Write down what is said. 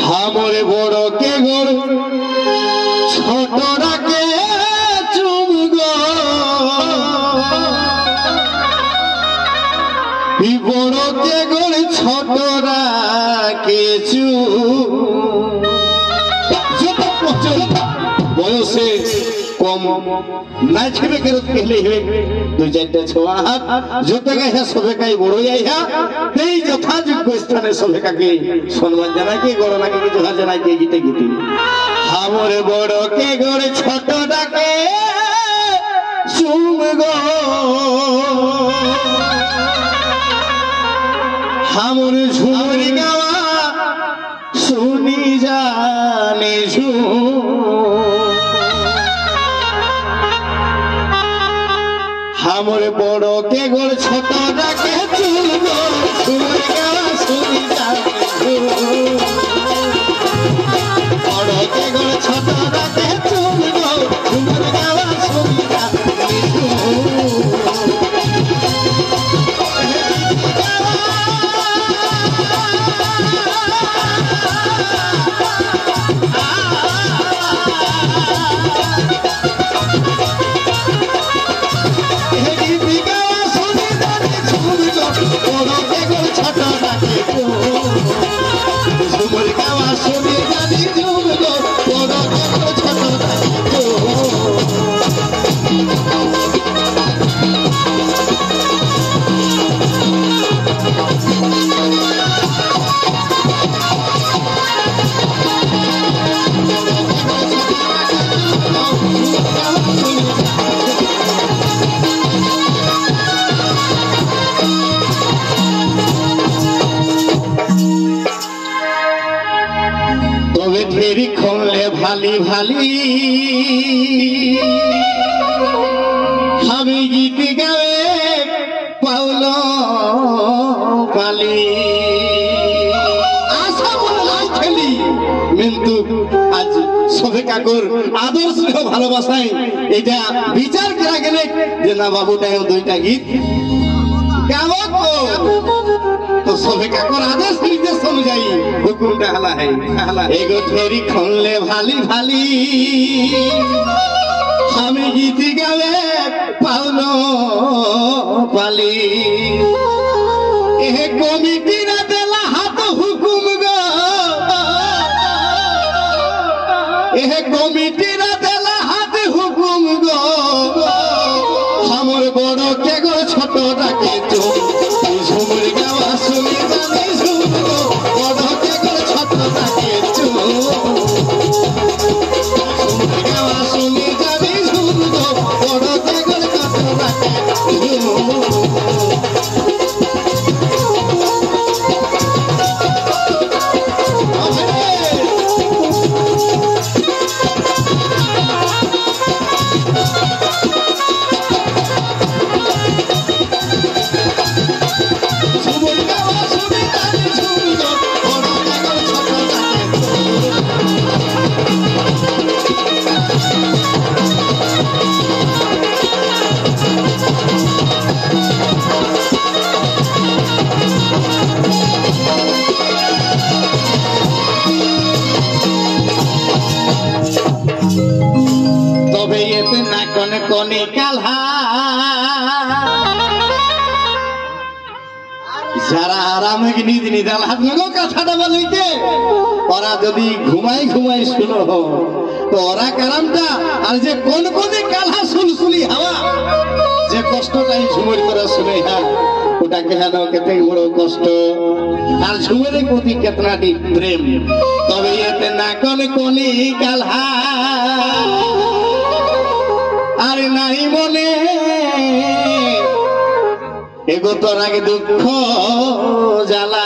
হামরে বড় কে গোর ছোটরা কে চুমগ বড় কে গোর ছোটরা কে বয়সে কম না ছেবে কেরত কেলে হে দুই চারটা ছোয়া হাত যত গাইয়া সবে কাই বড় যাইয়া এই যথাযোগ্য স্থানে সবে কাকে সম্মান জানাকে গণনাকে কিছু জানাকে গীতে গীতে হামরে বড় কে গড়ে ছোট ডাকে শুনগ হামর ঝুমরি গাওয়া শুনি জানি হামরে বড় কে গোড় ছোট ডাকে চুলব ঝুমরি গাওয়া শুনি জানি বড় কে গোড় ছোট ডাকে চুলব ঝুমরি গাওয়া শুনি জানি ভালি ভালি আমি গীত গাবে পাউল পালি আশা বলে খেলি কিন্তু আজ সবে কাকুর আদর্শ ভালোবাসায় এটা বিচার করা গেলে যে না বাবুটাই দুইটা গীত গাব তো সবে কাকুর আদেশ নির্দেশ অনুযায়ী হুকুমটা হালা है एगो फेरी खोलले भाली भाली हमें गीत गावे पाउलो पाली एहे कमिटी ना देला हाथ हुकुम गो एहे कमिटी ना देला हाथ हुकुम गो हमर बड़ के गो छोट डाके तो झुमर गावा सुनी जानी झुम गो बड़ के गो छोट डाके तो झुमर गावा सुनी जानी झुम गो बड़ के गो छोट डाके कोनी काल्हा যারা আরামে নিদ নিদাল হাত লগো কথাটা বলইতে ওরা যদি ঘুমাই ঘুমাই শুনো তো ওরা কারামটা আর যে কোন কোন কালহা সুলসুলি হাওয়া যে কষ্টটাই ঝুমুর করে শুনে হ্যাঁ ওটা কেন কেতে বড় কষ্ট আর ঝুমুরের প্রতি কেতনাটি প্রেম তবে এতে না কোন কোনি কালহা আরে নাই মনে এগো তোর আগে দুঃখ জ্বালা